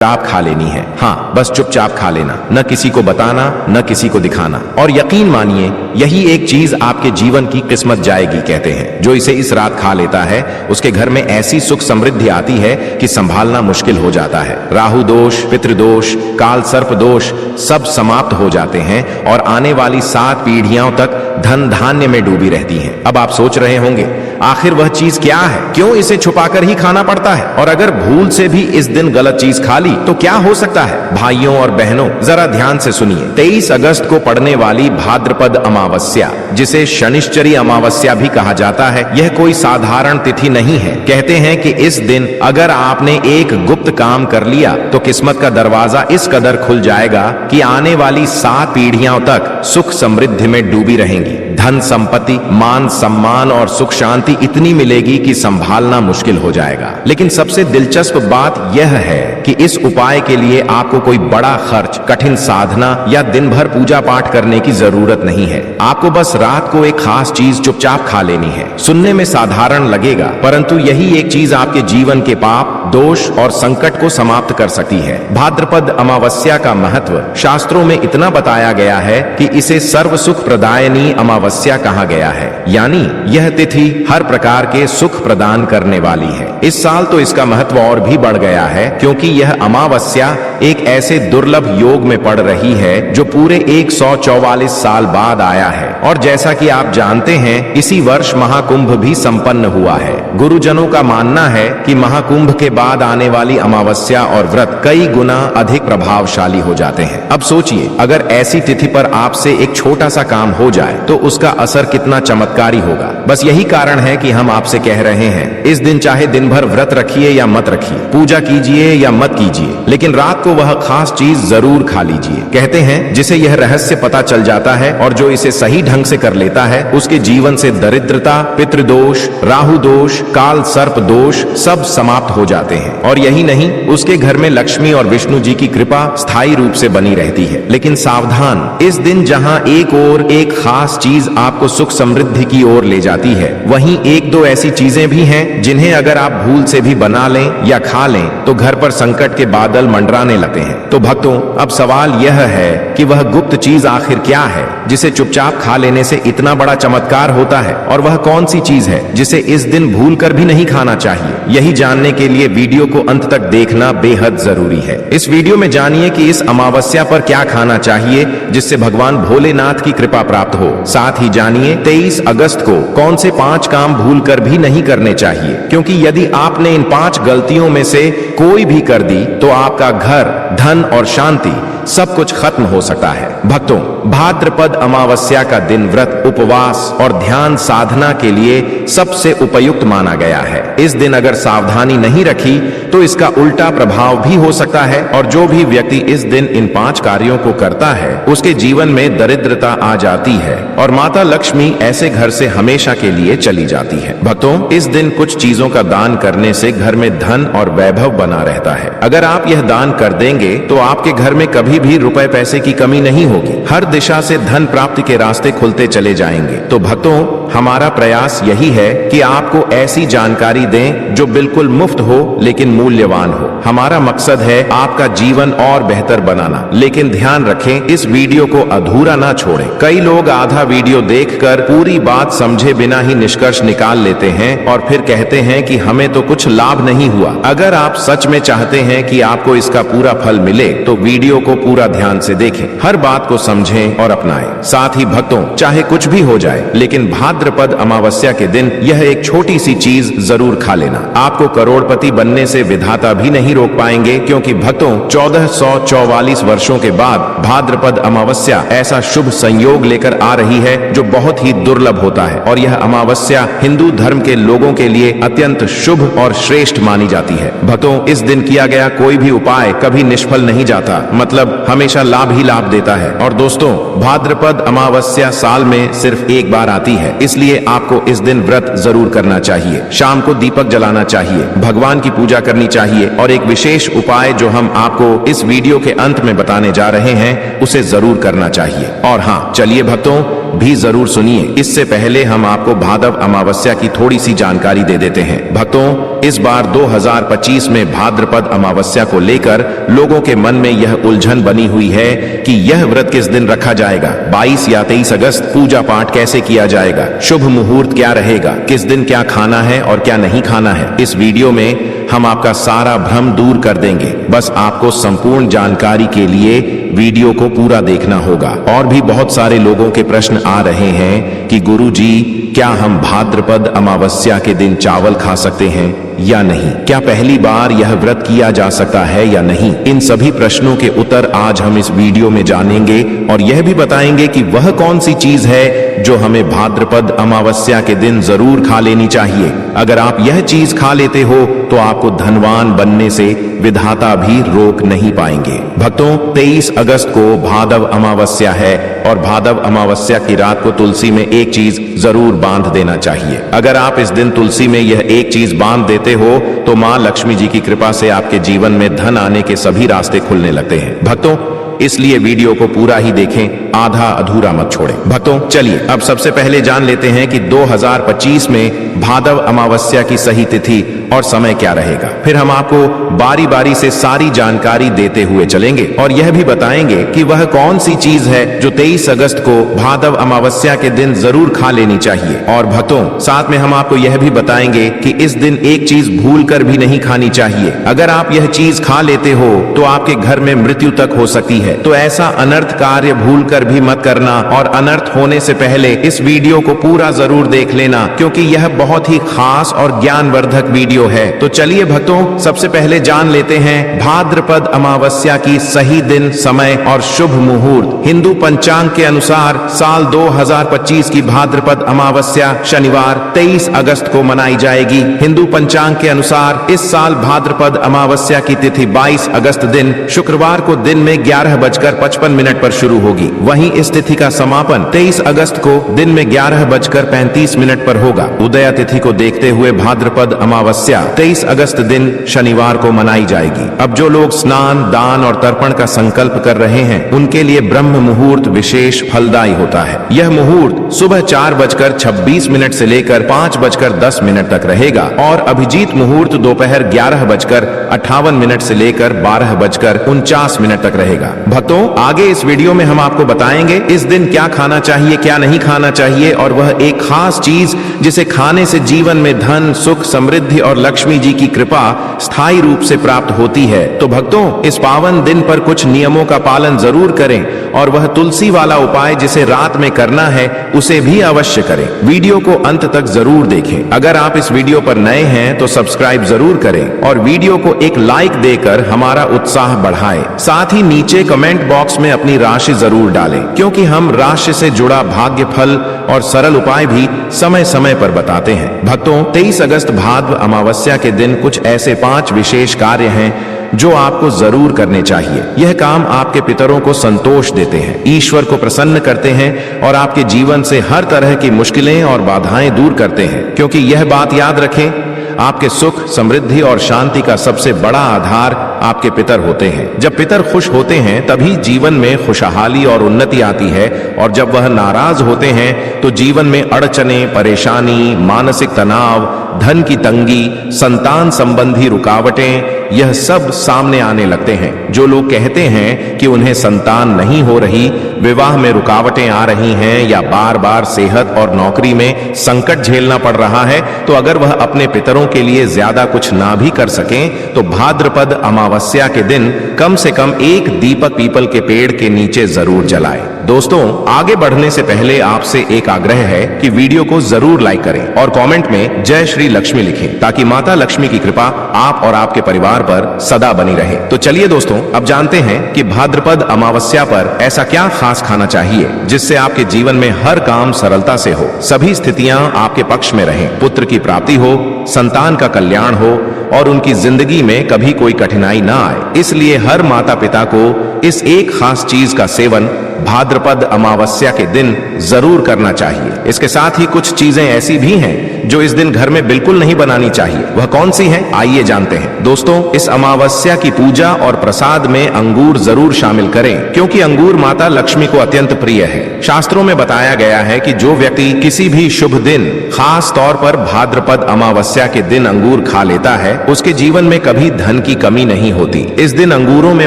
आप खा लेनी है। हाँ, बस चुपचाप खा लेना, न किसी को बताना, न किसी को दिखाना। और यकीन मानिए, यही एक चीज आपके जीवन की किस्मत जाएगी। कहते हैं जो इसे इस रात खा लेता है उसके घर में ऐसी सुख समृद्धि आती है कि संभालना मुश्किल हो जाता है। राहु दोष, पितृदोष, काल सर्प दोष सब समाप्त हो जाते हैं और आने वाली 7 पीढ़ियों तक धन धान्य में डूबी रहती हैं। अब आप सोच रहे होंगे आखिर वह चीज क्या है, क्यों इसे छुपाकर ही खाना पड़ता है, और अगर भूल से भी इस दिन गलत चीज खा ली तो क्या हो सकता है। भाइयों और बहनों, जरा ध्यान से सुनिए। 23 अगस्त को पड़ने वाली भाद्रपद अमावस्या, जिसे शनिश्चरी अमावस्या भी कहा जाता है, यह कोई साधारण तिथि नहीं है। कहते हैं कि इस दिन अगर आपने एक गुप्त काम कर लिया तो किस्मत का दरवाजा इस कदर खुल जाएगा कि आने वाली 7 पीढ़ियों तक सुख समृद्धि में डूबी रहेंगी। धन संपत्ति, मान सम्मान और सुख शांति इतनी मिलेगी कि संभालना मुश्किल हो जाएगा। लेकिन सबसे दिलचस्प बात यह है कि इस उपाय के लिए आपको कोई बड़ा खर्च, कठिन साधना या दिन भर पूजा पाठ करने की जरूरत नहीं है। आपको बस रात को एक खास चीज चुपचाप खा लेनी है। सुनने में साधारण लगेगा, परंतु यही एक चीज आपके जीवन के पाप, दोष और संकट को समाप्त कर सकती है। भाद्रपद अमावस्या का महत्व शास्त्रों में इतना बताया गया है कि इसे सर्व सुख प्रदायनी अमावस्या कहा गया है, यानी यह तिथि हर प्रकार के सुख प्रदान करने वाली है। इस साल तो इसका महत्व और भी बढ़ गया है, क्योंकि यह अमावस्या एक ऐसे दुर्लभ योग में पड़ रही है जो पूरे 144 साल बाद आया है। और जैसा कि आप जानते हैं, इसी वर्ष महाकुंभ भी संपन्न हुआ है। गुरुजनों का मानना है कि महाकुंभ के बाद आने वाली अमावस्या और व्रत कई गुना अधिक प्रभावशाली हो जाते हैं। अब सोचिए, अगर ऐसी तिथि पर आपसे एक छोटा सा काम हो जाए तो उसका असर कितना चमत्कारी होगा। बस यही कारण है कि हम आपसे कह रहे हैं, इस दिन चाहे दिन भर व्रत रखिए या मत रखिए, पूजा कीजिए या मत कीजिए, लेकिन रात को वह खास चीज जरूर खा लीजिए। कहते हैं जिसे यह रहस्य पता चल जाता है और जो इसे सही ढंग से कर लेता है, उसके जीवन से दरिद्रता, पितृदोष, राहु दोष, काल सर्प दोष सब समाप्त हो जाते हैं। और यही नहीं, उसके घर में लक्ष्मी और विष्णु जी की कृपा स्थायी रूप से बनी रहती है। लेकिन सावधान, इस दिन जहां एक और एक खास चीज आपको सुख समृद्धि की ओर ले जाती है, वहीं 1-2 ऐसी चीजें भी हैं जिन्हें अगर आप भूल से भी बना लें या खा लें तो घर पर संकट के बादल मंडराने लगते हैं। तो भक्तों, अब सवाल यह है कि वह गुप्त चीज आखिर क्या है जिसे चुपचाप खा लेने से इतना बड़ा चमत्कार होता है, और वह कौन सी चीज है जिसे इस दिन भूल कर भी नहीं खाना चाहिए। यही जानने के लिए वीडियो को अंत तक देखना बेहद जरूरी है। इस वीडियो में जानिए कि इस अमावस्या पर क्या खाना चाहिए जिससे भगवान भोलेनाथ की कृपा प्राप्त हो। साथ ही जानिए 23 अगस्त को कौन से 5 काम भूल कर भी नहीं करने चाहिए, क्योंकि यदि आपने इन 5 गलतियों में से कोई भी कर दी तो आपका घर, धन और शांति सब कुछ खत्म हो सकता है। भक्तों, भाद्रपद अमावस्या का दिन व्रत, उपवास और ध्यान साधना के लिए सबसे उपयुक्त माना गया है। इस दिन अगर सावधानी नहीं रखी तो इसका उल्टा प्रभाव भी हो सकता है, और जो भी व्यक्ति इस दिन इन 5 कार्यों को करता है उसके जीवन में दरिद्रता आ जाती है और माता लक्ष्मी ऐसे घर से हमेशा के लिए चली जाती है। भक्तों, इस दिन कुछ चीजों का दान करने से घर में धन और वैभव बना रहता है। अगर आप यह दान कर देंगे तो आपके घर में कभी भी रुपए पैसे की कमी नहीं होगी। हर दिशा से धन प्राप्ति के रास्ते खुलते चले जाएंगे। तो भक्तों, हमारा प्रयास यही है कि आपको ऐसी जानकारी दें जो बिल्कुल मुफ्त हो लेकिन मूल्यवान हो। हमारा मकसद है आपका जीवन और बेहतर बनाना। लेकिन ध्यान रखें, इस वीडियो को अधूरा ना छोड़ें। कई लोग आधा वीडियो देखकर पूरी बात समझे बिना ही निष्कर्ष निकाल लेते हैं और फिर कहते हैं कि हमें तो कुछ लाभ नहीं हुआ। अगर आप सच में चाहते हैं कि आपको इसका पूरा फल मिले तो वीडियो को पूरा ध्यान से देखें, हर बात को समझें और अपनाएं। साथ ही भक्तों, चाहे कुछ भी हो जाए, लेकिन भाद्रपद अमावस्या के दिन यह एक छोटी सी चीज जरूर खा लेना। आपको करोड़पति बनने से विधाता भी नहीं रोक पाएंगे, क्योंकि भक्तों 1444 वर्षों के बाद भाद्रपद अमावस्या ऐसा शुभ संयोग लेकर आ रही है जो बहुत ही दुर्लभ होता है, और यह अमावस्या हिंदू धर्म के लोगों के लिए अत्यंत शुभ और श्रेष्ठ मानी जाती है। भक्तों, इस दिन किया गया कोई भी उपाय कभी निष्फल नहीं जाता, मतलब हमेशा लाभ ही लाभ देता है। और दोस्तों, भाद्रपद अमावस्या साल में सिर्फ एक बार आती है, इसलिए आपको इस दिन व्रत जरूर करना चाहिए। शाम को दीपक जलाना चाहिए, भगवान की पूजा करनी चाहिए, और एक विशेष उपाय जो हम आपको इस वीडियो के अंत में बताने जा रहे हैं उसे जरूर करना चाहिए। और हाँ, चलिए भक्तों भी जरूर सुनिए। इससे पहले हम आपको भादव अमावस्या की थोड़ी सी जानकारी दे देते हैं। भक्तों, इस बार 2025 में भाद्रपद अमावस्या को लेकर लोगों के मन में यह उलझन बनी हुई है कि यह व्रत किस दिन रखा जाएगा, 22 या 23 अगस्त, पूजा पाठ कैसे किया जाएगा, शुभ मुहूर्त क्या रहेगा, किस दिन क्या खाना है और क्या नहीं खाना है। इस वीडियो में हम आपका सारा भ्रम दूर कर देंगे। बस आपको संपूर्ण जानकारी के लिए वीडियो को पूरा देखना होगा। और भी बहुत सारे लोगों के प्रश्न आ रहे हैं कि गुरुजी, क्या हम भाद्रपद अमावस्या के दिन चावल खा सकते हैं या नहीं? क्या पहली बार यह व्रत किया जा सकता है या नहीं? इन सभी प्रश्नों के उत्तर आज हम इस वीडियो में जानेंगे और यह भी बताएंगे कि वह कौन सी चीज है जो हमें भाद्रपद अमावस्या के दिन जरूर खा लेनी चाहिए। अगर आप यह चीज खा लेते हो तो आपको धनवान बनने से विधाता भी रोक नहीं पाएंगे। भक्तों, 23 अगस्त को भादव अमावस्या है और भादव अमावस्या की रात को तुलसी में एक चीज जरूर बांध देना चाहिए। अगर आप इस दिन तुलसी में यह एक चीज बांध देते हो तो मां लक्ष्मी जी की कृपा से आपके जीवन में धन आने के सभी रास्ते खुलने लगते हैं। भक्तों, इसलिए वीडियो को पूरा ही देखें, आधा अधूरा मत छोड़ें। भक्तों, चलिए अब सबसे पहले जान लेते हैं कि 2025 में भादव अमावस्या की सही तिथि और समय क्या रहेगा। फिर हम आपको बारी बारी से सारी जानकारी देते हुए चलेंगे और यह भी बताएंगे कि वह कौन सी चीज है जो 23 अगस्त को भादव अमावस्या के दिन जरूर खा लेनी चाहिए। और भक्तों, साथ में हम आपको यह भी बताएंगे कि इस दिन एक चीज भूल कर भी नहीं खानी चाहिए। अगर आप यह चीज खा लेते हो तो आपके घर में मृत्यु तक हो सकती है। तो ऐसा अनर्थ कार्य भूल कर भी मत करना और अनर्थ होने से पहले इस वीडियो को पूरा जरूर देख लेना, क्योंकि यह बहुत ही खास और ज्ञानवर्धक वीडियो है। तो चलिए भक्तों, सबसे पहले जान लेते हैं भाद्रपद अमावस्या की सही दिन, समय और शुभ मुहूर्त। हिंदू पंचांग के अनुसार साल 2025 की भाद्रपद अमावस्या शनिवार 23 अगस्त को मनाई जाएगी। हिंदू पंचांग के अनुसार इस साल भाद्रपद अमावस्या की तिथि 22 अगस्त दिन शुक्रवार को दिन में 11:55 पर शुरू होगी। वहीं इस तिथि का समापन 23 अगस्त को दिन में 11:35 पर होगा। उदया तिथि को देखते हुए भाद्रपद अमावस्या 23 अगस्त दिन शनिवार को मनाई जाएगी। अब जो लोग स्नान, दान और तर्पण का संकल्प कर रहे हैं उनके लिए ब्रह्म मुहूर्त विशेष फलदायी होता है। यह मुहूर्त सुबह 4:26 से लेकर 5:10 तक रहेगा और अभिजीत मुहूर्त दोपहर 11:58 से लेकर 12:49 तक रहेगा। भक्तों, आगे इस वीडियो में हम आपको बताएंगे इस दिन क्या खाना चाहिए, क्या नहीं खाना चाहिए और वह एक खास चीज जिसे खाने से जीवन में धन, सुख, समृद्धि और लक्ष्मी जी की कृपा स्थायी रूप से प्राप्त होती है। तो भक्तों, इस पावन दिन पर कुछ नियमों का पालन जरूर करें और वह तुलसी वाला उपाय जिसे रात में करना है उसे भी अवश्य करें। वीडियो को अंत तक जरूर देखें। अगर आप इस वीडियो पर नए हैं तो सब्सक्राइब जरूर करें और वीडियो को एक लाइक देकर हमारा उत्साह बढ़ाएं। साथ ही नीचे कमेंट बॉक्स में अपनी राशि जरूर डालें, क्योंकि हम राशि से जुड़ा भाग्य फल और सरल उपाय भी समय समय पर बताते हैं। भक्तों, 23 अगस्त भाद्र अमावस्या के दिन कुछ ऐसे 5 विशेष कार्य हैं जो आपको जरूर करने चाहिए। यह काम आपके पितरों को संतोष देते हैं, ईश्वर को प्रसन्न करते हैं और आपके जीवन से हर तरह की मुश्किलें और बाधाएं दूर करते हैं। क्योंकि यह बात याद रखें, आपके सुख, समृद्धि और शांति का सबसे बड़ा आधार आपके पितर होते हैं। जब पितर खुश होते हैं तभी जीवन में खुशहाली और उन्नति आती है और जब वह नाराज होते हैं तो जीवन में अड़चने, परेशानी, मानसिक तनाव, धन की तंगी, संतान संबंधी रुकावटें, यह सब सामने आने लगते हैं। जो लोग कहते हैं कि उन्हें संतान नहीं हो रही, विवाह में रुकावटें आ रही हैं या बार बार सेहत और नौकरी में संकट झेलना पड़ रहा है, तो अगर वह अपने पितरों के लिए ज्यादा कुछ ना भी कर सकें तो भाद्रपद अमावस्या के दिन कम से कम एक दीपक पीपल के पेड़ के नीचे जरूर जलाएं। दोस्तों, आगे बढ़ने से पहले आपसे एक आग्रह है कि वीडियो को जरूर लाइक करें और कमेंट में जय श्री लक्ष्मी लिखें, ताकि माता लक्ष्मी की कृपा आप और आपके परिवार पर सदा बनी रहे। तो चलिए दोस्तों, अब जानते हैं कि भाद्रपद अमावस्या पर ऐसा क्या खास खाना चाहिए जिससे आपके जीवन में हर काम सरलता से हो, सभी स्थितियां आपके पक्ष में रहें, पुत्र की प्राप्ति हो, संतान का कल्याण हो और उनकी जिंदगी में कभी कोई कठिनाई ना आए। इसलिए हर माता पिता को इस एक खास चीज का सेवन भाद्रपद अमावस्या के दिन जरूर करना चाहिए। इसके साथ ही कुछ चीजें ऐसी भी हैं जो इस दिन घर में बिल्कुल नहीं बनानी चाहिए। वह कौन सी हैं? आइए जानते हैं। दोस्तों, इस अमावस्या की पूजा और प्रसाद में अंगूर जरूर शामिल करें, क्योंकि अंगूर माता लक्ष्मी को अत्यंत प्रिय है। शास्त्रों में बताया गया है कि जो व्यक्ति किसी भी शुभ दिन, खास तौर पर भाद्रपद अमावस्या के दिन अंगूर खा लेता है, उसके जीवन में कभी धन की कमी नहीं होती। इस दिन अंगूरों में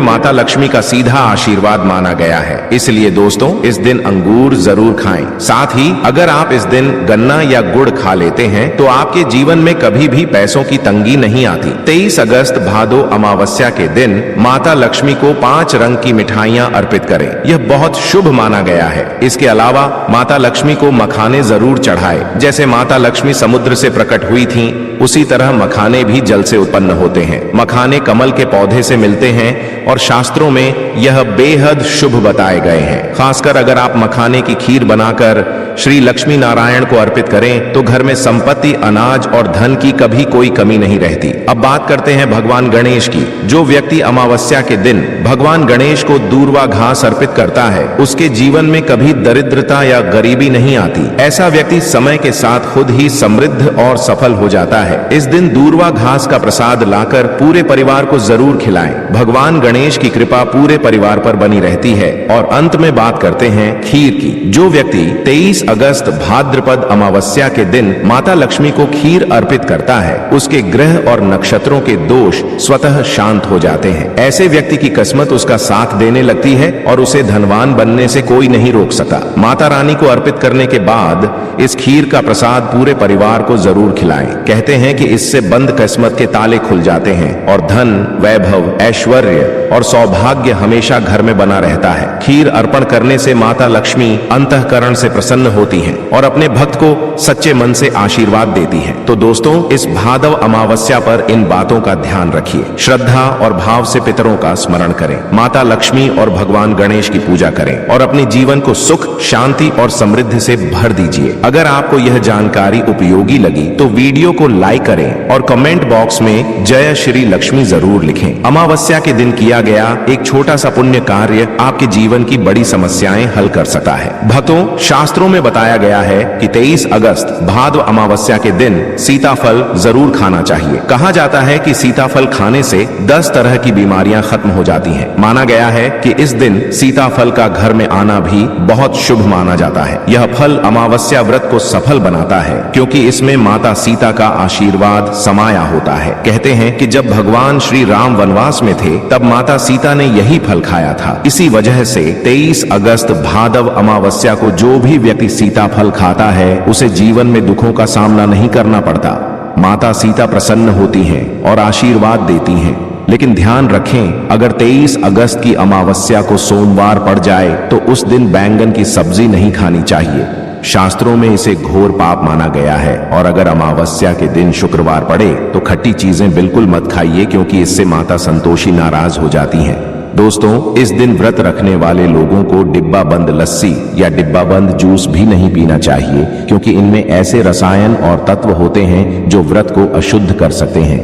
माता लक्ष्मी का सीधा आशीर्वाद माना गया है। इसलिए दोस्तों, इस दिन अंगूर जरूर खाएं। साथ ही अगर आप इस दिन गन्ना या गुड़ खा लेते हैं तो आपके जीवन में कभी भी पैसों की तंगी नहीं आती। 23 अगस्त भादो अमावस्या के दिन माता लक्ष्मी को 5 रंग की मिठाइयां अर्पित करें। यह बहुत शुभ माना गया है। इसके अलावा माता लक्ष्मी को मखाने जरूर चढ़ाए। जैसे माता लक्ष्मी समुद्र से प्रकट हुई थीं, उसी तरह मखाने भी जल से उत्पन्न होते हैं। मखाने कमल के पौधे से मिलते हैं और शास्त्रों में यह बेहद शुभ बताए गए हैं। खासकर अगर आप मखाने की खीर बनाकर श्री लक्ष्मी नारायण को अर्पित करें तो घर में संपत्ति, अनाज और धन की कभी कोई कमी नहीं रहती। अब बात करते हैं भगवान गणेश की। जो व्यक्ति अमावस्या के दिन भगवान गणेश को दूर्वा घास अर्पित करता है, उसके जीवन में कभी दरिद्रता या गरीबी नहीं आती। ऐसा व्यक्ति समय के साथ खुद ही समृद्ध और सफल हो जाता है। इस दिन दूर्वा घास का प्रसाद लाकर पूरे परिवार को जरूर खिलाएं। भगवान गणेश की कृपा पूरे परिवार पर बनी रहती है। और अंत में बात करते हैं खीर की। जो व्यक्ति 23 अगस्त भाद्रपद अमावस्या के दिन माता लक्ष्मी को खीर अर्पित करता है, उसके ग्रह और नक्षत्रों के दोष स्वतः शांत हो जाते हैं। ऐसे व्यक्ति की किस्मत उसका साथ देने लगती है और उसे धनवान बनने से कोई नहीं रोक सका। माता रानी को अर्पित करने के बाद इस खीर का प्रसाद पूरे परिवार को जरूर खिलाएं। कहते हैं कि इससे बंद किस्मत के ताले खुल जाते हैं और धन, वैभव, ऐश्वर्य और सौभाग्य हमेशा घर में बना रहता है। खीर अर्पण करने से माता लक्ष्मी अंतःकरण से प्रसन्न होती हैं और अपने भक्त को सच्चे मन से आशीर्वाद देती हैं। तो दोस्तों, इस भादव अमावस्या पर इन बातों का ध्यान रखिए। श्रद्धा और भाव से पितरों का स्मरण करें, माता लक्ष्मी और भगवान गणेश की पूजा करें और अपने जीवन को सुख, शांति और समृद्धि से भर दीजिए। अगर आपको यह जानकारी उपयोगी लगी तो वीडियो को लाइक करें और कमेंट बॉक्स में जय श्री लक्ष्मी जरूर लिखें। अमावस्या के दिन किया गया एक छोटा सा पुण्य कार्य आपके जीवन की बड़ी समस्याएं हल कर सकता है। भक्तों, शास्त्रों में बताया गया है कि 23 अगस्त भाद्र अमावस्या के दिन सीताफल जरूर खाना चाहिए। कहा जाता है कि सीताफल खाने से 10 तरह की बीमारियां खत्म हो जाती हैं। माना गया है कि इस दिन सीताफल का घर में आना भी बहुत शुभ माना जाता है। यह फल अमावस्या व्रत को सफल बनाता है, क्योंकि इसमें माता सीता का आशीर्वाद समाया होता है। कहते हैं कि जब भगवान श्री राम वनवास में थे, तब माता सीता ने यही फल खाया था। इसी वजह से 23 अगस्त भादव अमावस्या को जो भी व्यक्ति सीताफल खाता है, उसे जीवन में दुखों का सामना नहीं करना पड़ता। माता सीता प्रसन्न होती हैं और आशीर्वाद देती हैं। लेकिन ध्यान रखें, अगर 23 अगस्त की अमावस्या को सोमवार पड़ जाए तो उस दिन बैंगन की सब्जी नहीं खानी चाहिए। शास्त्रों में इसे घोर पाप माना गया है। और अगर अमावस्या के दिन शुक्रवार पड़े तो खट्टी चीजें बिल्कुल मत खाइए, क्योंकि इससे माता संतोषी नाराज हो जाती हैं। दोस्तों, इस दिन व्रत रखने वाले लोगों को डिब्बा बंद लस्सी या डिब्बा बंद जूस भी नहीं पीना चाहिए, क्योंकि इनमें ऐसे रसायन और तत्व होते हैं जो व्रत को अशुद्ध कर सकते हैं।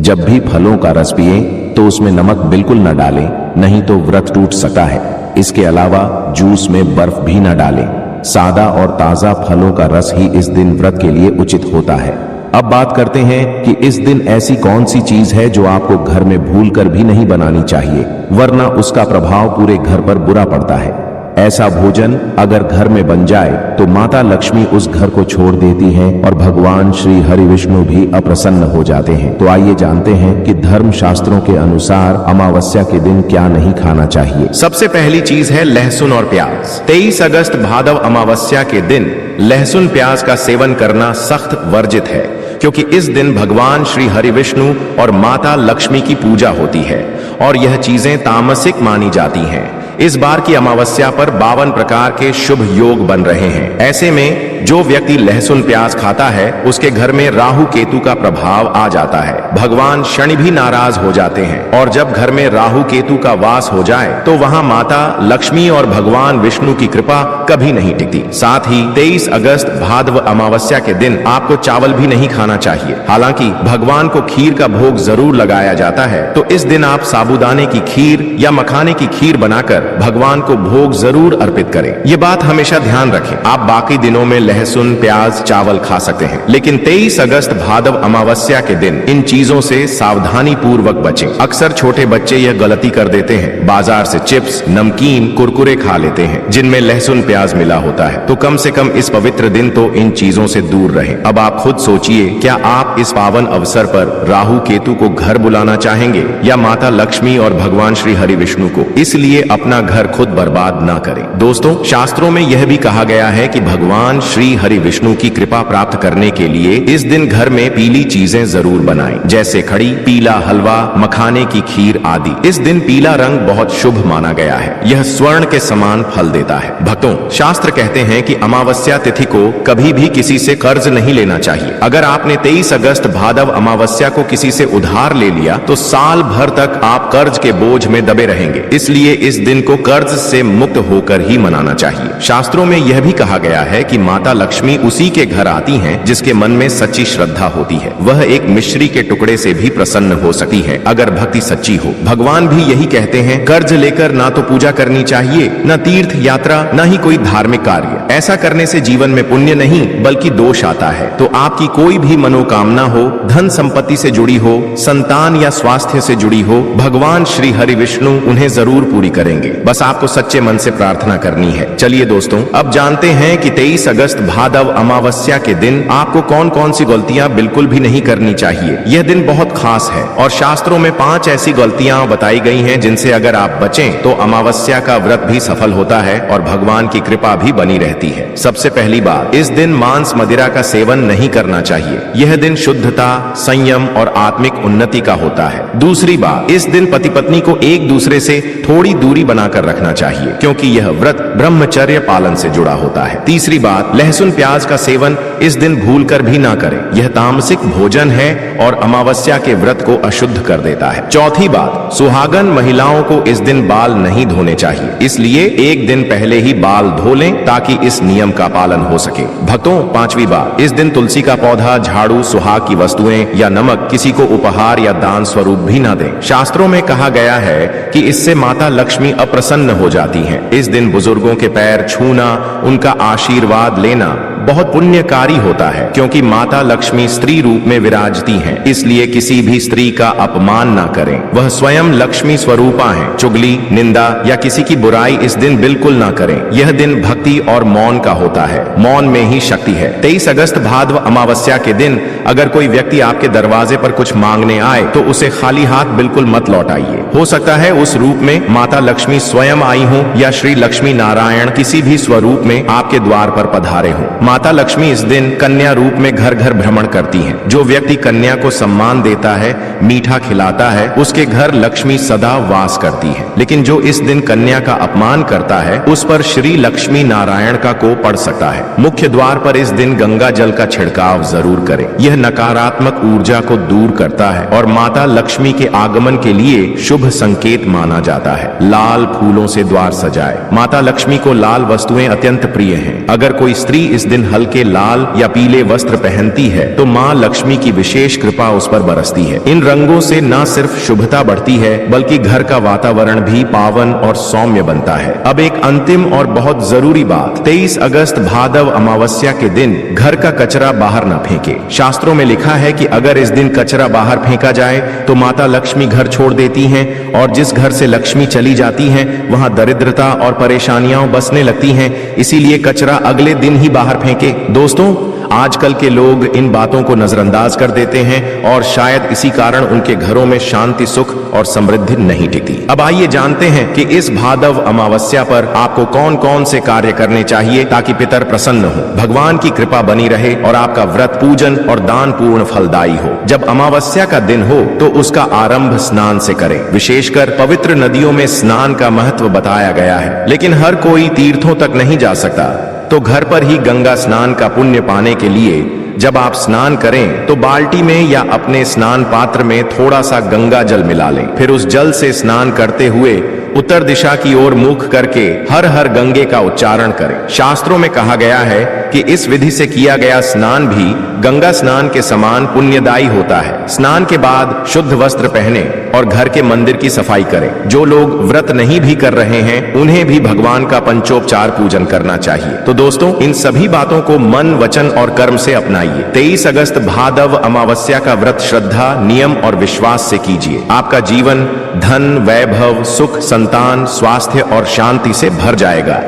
जब भी फलों का रस पिए तो उसमें नमक बिल्कुल न डालें, नहीं तो व्रत टूट सकता है। इसके अलावा जूस में बर्फ भी न डालें। सादा और ताजा फलों का रस ही इस दिन व्रत के लिए उचित होता है। अब बात करते हैं कि इस दिन ऐसी कौन सी चीज है जो आपको घर में भूलकर भी नहीं बनानी चाहिए, वरना उसका प्रभाव पूरे घर पर बुरा पड़ता है। ऐसा भोजन अगर घर में बन जाए तो माता लक्ष्मी उस घर को छोड़ देती हैं और भगवान श्री हरि विष्णु भी अप्रसन्न हो जाते हैं। तो आइए जानते हैं कि धर्म शास्त्रों के अनुसार अमावस्या के दिन क्या नहीं खाना चाहिए। सबसे पहली चीज है लहसुन और प्याज। 23 अगस्त भादव अमावस्या के दिन लहसुन प्याज का सेवन करना सख्त वर्जित है, क्योंकि इस दिन भगवान श्री हरि विष्णु और माता लक्ष्मी की पूजा होती है और यह चीजें तामसिक मानी जाती हैं। इस बार की अमावस्या पर 52 प्रकार के शुभ योग बन रहे हैं। ऐसे में जो व्यक्ति लहसुन प्याज खाता है उसके घर में राहु केतु का प्रभाव आ जाता है। भगवान शनि भी नाराज हो जाते हैं और जब घर में राहु केतु का वास हो जाए तो वहाँ माता लक्ष्मी और भगवान विष्णु की कृपा कभी नहीं टिकती। साथ ही 23 अगस्त भाद्र अमावस्या के दिन आपको चावल भी नहीं खाना चाहिए। हालांकि भगवान को खीर का भोग जरूर लगाया जाता है, तो इस दिन आप साबूदाने की खीर या मखाने की खीर बनाकर भगवान को भोग जरूर अर्पित करें। ये बात हमेशा ध्यान रखें। आप बाकी दिनों में लहसुन प्याज चावल खा सकते हैं, लेकिन 23 अगस्त भाद्र अमावस्या के दिन इन चीजों से सावधानी पूर्वक बचें। अक्सर छोटे बच्चे यह गलती कर देते हैं, बाजार से चिप्स नमकीन कुरकुरे खा लेते हैं जिनमें लहसुन प्याज मिला होता है। तो कम से कम इस पवित्र दिन तो इन चीजों से दूर रहें। अब आप खुद सोचिए, क्या आप इस पावन अवसर पर राहु केतु को घर बुलाना चाहेंगे या माता लक्ष्मी और भगवान श्री हरि विष्णु को? इसलिए अपना घर खुद बर्बाद ना करें। दोस्तों, शास्त्रों में यह भी कहा गया है कि भगवान श्री हरि विष्णु की कृपा प्राप्त करने के लिए इस दिन घर में पीली चीजें जरूर बनाएं, जैसे खड़ी, पीला हलवा, मखाने की खीर आदि। इस दिन पीला रंग बहुत शुभ माना गया है। यह स्वर्ण के समान फल देता है। भक्तों, शास्त्र कहते हैं कि अमावस्या तिथि को कभी भी किसी से कर्ज नहीं लेना चाहिए। अगर आपने 23 अगस्त भादव अमावस्या को किसी से उधार ले लिया तो साल भर तक आप कर्ज के बोझ में दबे रहेंगे। इसलिए इस दिन को कर्ज से मुक्त होकर ही मनाना चाहिए। शास्त्रों में यह भी कहा गया है कि माता लक्ष्मी उसी के घर आती हैं जिसके मन में सच्ची श्रद्धा होती है। वह एक मिश्री के टुकड़े से भी प्रसन्न हो सकती है अगर भक्ति सच्ची हो। भगवान भी यही कहते हैं, कर्ज लेकर ना तो पूजा करनी चाहिए, न तीर्थ यात्रा, न ही कोई धार्मिक कार्य। ऐसा करने से जीवन में पुण्य नहीं बल्कि दोष आता है। तो आपकी कोई भी मनोकामना हो, धन संपत्ति से जुड़ी हो, संतान या स्वास्थ्य से जुड़ी हो, भगवान श्री हरि विष्णु उन्हें जरूर पूरी करेंगे। बस आपको सच्चे मन से प्रार्थना करनी है। चलिए दोस्तों, अब जानते हैं कि 23 अगस्त भादव अमावस्या के दिन आपको कौन कौन सी गलतियां बिल्कुल भी नहीं करनी चाहिए। यह दिन बहुत खास है और शास्त्रों में 5 ऐसी गलतियां बताई गई हैं जिनसे अगर आप बचें तो अमावस्या का व्रत भी सफल होता है और भगवान की कृपा भी बनी रहती है। सबसे पहली बात, इस दिन मांस मदिरा का सेवन नहीं करना चाहिए। यह दिन शुद्धता, संयम और आत्मिक उन्नति का होता है। दूसरी बात, इस दिन पति पत्नी को एक दूसरे से थोड़ी दूरी बनाकर रखना चाहिए क्योंकि यह व्रत ब्रह्मचर्य पालन से जुड़ा होता है। तीसरी बात, लहसुन प्याज का सेवन इस दिन भूलकर भी ना करें। यह तामसिक भोजन है और अमावस्या के व्रत को अशुद्ध कर देता है। चौथी बात, सुहागन महिलाओं को इस दिन बाल नहीं धोने चाहिए, इसलिए एक दिन पहले ही बाल धो लें ताकि इस नियम का पालन हो सके। भक्तों, पांचवी बात, इस दिन तुलसी का पौधा, झाड़ू, सुहाग की वस्तुएं या नमक किसी को उपहार या दान स्वरूप भी ना दें। शास्त्रों में कहा गया है कि इससे माता लक्ष्मी अप्रसन्न हो जाती हैं। इस दिन बुजुर्गों के पैर छूना, उनका आशीर्वाद लेना बहुत पुण्यकारी होता है क्योंकि माता लक्ष्मी स्त्री रूप में विराजती हैं। इसलिए किसी भी स्त्री का अपमान ना करें, वह स्वयं लक्ष्मी स्वरूपा हैं। चुगली, निंदा या किसी की बुराई इस दिन बिल्कुल ना करें। यह दिन भक्ति और मौन का होता है। मौन में ही शक्ति है। 23 अगस्त भाद्र अमावस्या के दिन अगर कोई व्यक्ति आपके दरवाजे पर कुछ मांगने आए तो उसे खाली हाथ बिल्कुल मत लौटाइए। हो सकता है उस रूप में माता लक्ष्मी स्वयं आई हो या श्री लक्ष्मी नारायण किसी भी स्वरूप में आपके द्वार पर पधारे हो। माता लक्ष्मी इस दिन कन्या रूप में घर घर भ्रमण करती हैं। जो व्यक्ति कन्या को सम्मान देता है, मीठा खिलाता है, उसके घर लक्ष्मी सदा वास करती है। लेकिन जो इस दिन कन्या का अपमान करता है उस पर श्री लक्ष्मी नारायण का कोप पड़ सकता है। मुख्य द्वार पर इस दिन गंगा जल का छिड़काव जरूर करें। यह नकारात्मक ऊर्जा को दूर करता है और माता लक्ष्मी के आगमन के लिए शुभ संकेत माना जाता है। लाल फूलों से द्वार सजाए। माता लक्ष्मी को लाल वस्तुएं अत्यंत प्रिय हैं। अगर कोई स्त्री इस दिन हल्के लाल या पीले वस्त्र पहनती है तो माँ लक्ष्मी की विशेष कृपा उस पर बरसती है। इन रंगों से न सिर्फ शुभता बढ़ती है बल्कि घर का वातावरण भी पावन और सौम्य बनता है। अब एक अंतिम और बहुत जरूरी बात, 23 अगस्त भादव अमावस्या के दिन घर का कचरा बाहर न फेंके। शास्त्रों में लिखा है कि अगर इस दिन कचरा बाहर फेंका जाए तो माता लक्ष्मी घर छोड़ देती हैं और जिस घर से लक्ष्मी चली जाती हैं वहां दरिद्रता और परेशानियां बसने लगती हैं। इसीलिए कचरा अगले दिन ही बाहर फेंके। दोस्तों, आजकल के लोग इन बातों को नजरअंदाज कर देते हैं और शायद इसी कारण उनके घरों में शांति, सुख और समृद्धि नहीं टिकती। अब आइए जानते हैं कि इस भादव अमावस्या पर आपको कौन कौन से कार्य करने चाहिए ताकि पितर प्रसन्न हो, भगवान की कृपा बनी रहे और आपका व्रत, पूजन और दान पूर्ण फलदायी हो। जब अमावस्या का दिन हो तो उसका आरंभ स्नान से करें। विशेषकर पवित्र नदियों में स्नान का महत्व बताया गया है, लेकिन हर कोई तीर्थों तक नहीं जा सकता, तो घर पर ही गंगा स्नान का पुण्य पाने के लिए जब आप स्नान करें तो बाल्टी में या अपने स्नान पात्र में थोड़ा सा गंगा जल मिला लें। फिर उस जल से स्नान करते हुए उत्तर दिशा की ओर मुख करके हर हर गंगे का उच्चारण करें। शास्त्रों में कहा गया है कि इस विधि से किया गया स्नान भी गंगा स्नान के समान पुण्यदायी होता है। स्नान के बाद शुद्ध वस्त्र पहने और घर के मंदिर की सफाई करें। जो लोग व्रत नहीं भी कर रहे हैं उन्हें भी भगवान का पंचोपचार पूजन करना चाहिए। तो दोस्तों, इन सभी बातों को मन, वचन और कर्म से अपनाइए। 23 अगस्त भादव अमावस्या का व्रत श्रद्धा, नियम और विश्वास से कीजिए। आपका जीवन धन, वैभव, सुख, संतान, स्वास्थ्य और शांति से भर जाएगा।